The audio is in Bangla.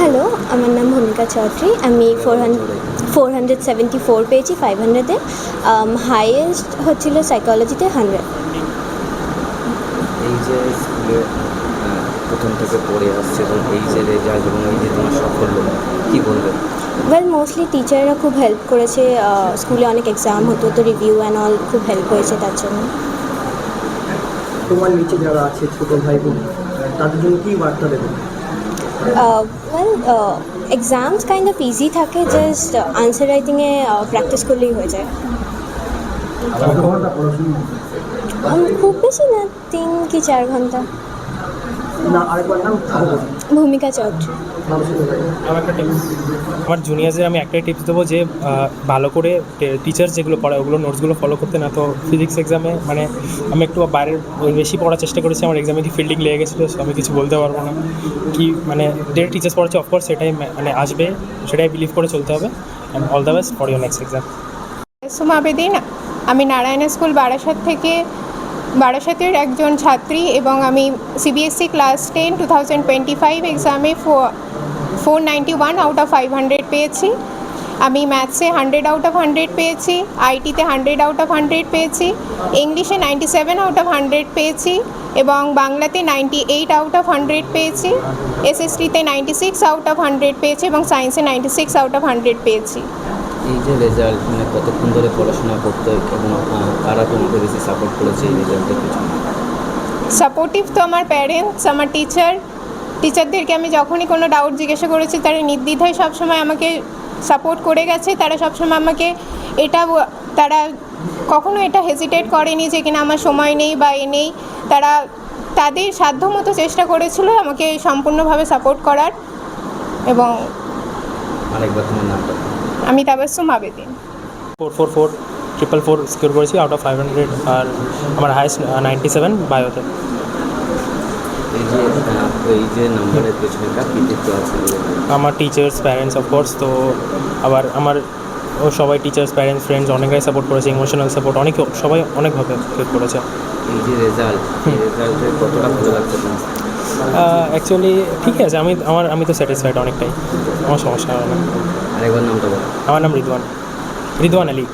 হ্যালো, আমার নাম ভূমিকা চৌধুরী। আমি 474 পেয়েছি 500-এ। হাইয়েস্ট হচ্ছিল সাইকোলজিতে 100। এই যে স্কুলে প্রথম থেকে পড়ে আসছে এবং এই যে রেজাল্ট এবং এই যে তোমার সাফল্য, কী বলবেন? মোস্টলি টিচাররা খুব হেল্প করেছে। স্কুলে অনেক এক্সাম হতো, তো রিভিউ অ্যান্ড অল খুব হেল্প হয়েছে তার জন্য। তোমার নিচে যারা আছে ছোটো ভাই বোন, তাদের জন্য কী বার্তা দেবেন? এক্সামস কাইন্ড অফ ইজি থাকে, জাস্ট আনসার রাইটিংয়ে প্র্যাকটিস করলেই হয়ে যায়। কত ঘন্টা পড়াশোনা? খুব বেশি না, 3 কি 4 ঘন্টা। না, আরেকবার নাম ভূমিকা চৌধুরী। আমার একটা টিপস, আমার জুনিয়ারদের আমি একটাই টিপস দেবো যে ভালো করে টিচার যেগুলো পড়ায় ওগুলো নোটসগুলো ফলো করতে। না তো ফিজিক্স এক্সামে মানে আমি একটু বাইরের বেশি পড়ার চেষ্টা করেছি, আমার এক্সামে কি ফিল্ডিং লেগে গেছিলো, সো আমি কিছু বলতে পারবো না। কি মানে যে টিচার্স পড়াচ্ছে অফকোর্স সেটাই মানে আসবে, সেটাই বিলিভ করে চলতে হবে। And all the best for your next exam. Suma Abedin, আমি নারায়ণ স্কুল বারাসাতের একজন ছাত্রী এবং আমি সিবিএসসি ক্লাস 10 2025 এক্সামে 491 আউট অফ 500 পেয়েছি। আমি ম্যাথসে 100 আউট অফ 100 পেয়েছি, আইটিতে 100 আউট অফ 100 পেয়েছি, ইংলিশে 97 আউট অফ 100 পেয়েছি এবং বাংলাতে 98 আউট অফ 100 পেয়েছি, এসএসটিতে 96 আউট অফ 100 পেয়েছি এবং সায়েন্সে 96 আউট অফ 100 পেয়েছি। এই যে রেজাল্ট, মানে কতক্ষণ ধরে পড়াশোনা করতে এবং কারা তোমাকে বেশি সাপোর্ট করেছে এই রেজাল্টের পিছনে? সাপোর্টিভ তো আমার প্যারেন্টস, আমার টিচারদেরকে আমি যখনই কোনো ডাউট জিজ্ঞাসা করেছি তারা নির্দ্বিধায় সবসময় আমাকে সাপোর্ট করে গেছে। তারা সবসময় আমাকে তারা কখনো এটা হেজিটেট করেনি যে কিনা আমার সময় নেই বা এ নেই। তারা তাদের সাধ্যমতো চেষ্টা করেছিল আমাকে সম্পূর্ণভাবে সাপোর্ট করার। এবং আরেকবার তোমার নামটা? আমি তাবাসসুম আবেদিন। 444 স্কোর করেছি আউট অফ 500, আর আমার হায়েস্ট 97 বায়োতে। এই যে নাম্বারের পেছনে কার কৃতিত্ব আছে? আমার টিচার্স, প্যারেন্টস অফকোর্স। তো আবার আমার সবাই টিচার্স, প্যারেন্টস, ফ্রেন্ডস অনেকটাই সাপোর্ট করেছে, ইমোশনাল সাপোর্ট সবাই অনেকভাবে হেল্প করেছে। এই যে রেজাল্টে কতটা ভালো লাগছে তোমার? অ্যাকচুয়ালি ঠিক আছে, আমি তো স্যাটিসফাইড অনেকটাই, আমার সমস্যা হয় না। আরেকবার নামটা বলো। আমার নাম রিদওয়ান আলী।